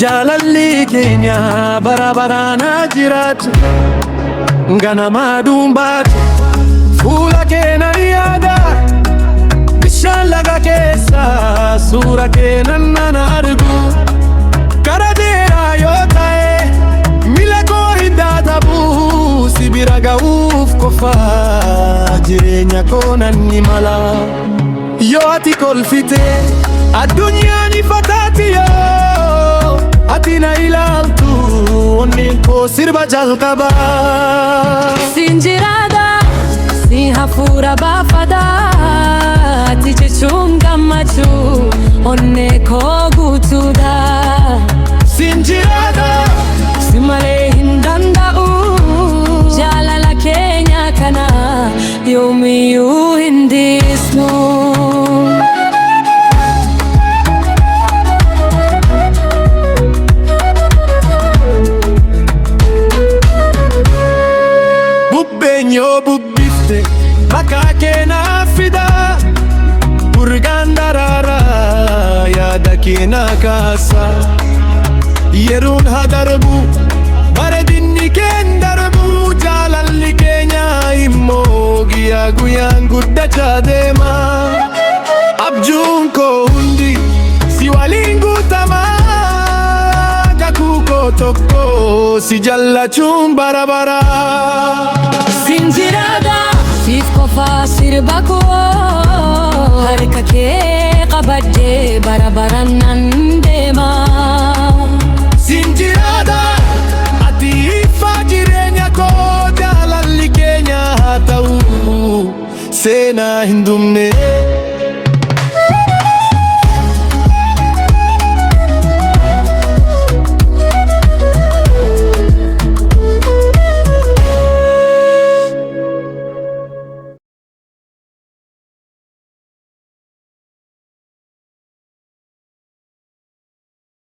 Jaalalli keenya bara baraan haa jiraatu, ganama duumbaatu fuula kee nan yaada. Bishaan laga keessa suura kee nan argu. Karaa dheeraa yoo ta'e miila koo hin daatabu, si bira ga'uuf qofa jireenya koo nan imala. Yoo ati kolfite addunyaan ifataati, yoo ati na ilaaltu onneen koo sirba jalqaba. Siin jiraadha, siin hafuura baafadha, ati jechuun gammachuu onnee koo guutuudha. Siin jiraadha, si malee hin danda'u, jaalala keenya kana yoomiyyuu hin dhiisnu. Bubbeen yoo bubbifte maqaa kee naaf fida, urgaan daraaraa yaada kee na kaasa. Yeroon haa darbu, bareedinni kee darbu, jaalalli keenya immoo guyyaa guyyaan guddachaa deema. Abjuun koo hundi si waliin guutama, kakuu koo tokko si jallachuun bara bara. Siin jiraadha, siif qofaa sirba koo, harka kee qabadhee bara baraan nan deema. Siin jiraadha, ati ifa jireenya koo, jaalalli keenya haa ta'u seenaa hin dhumne.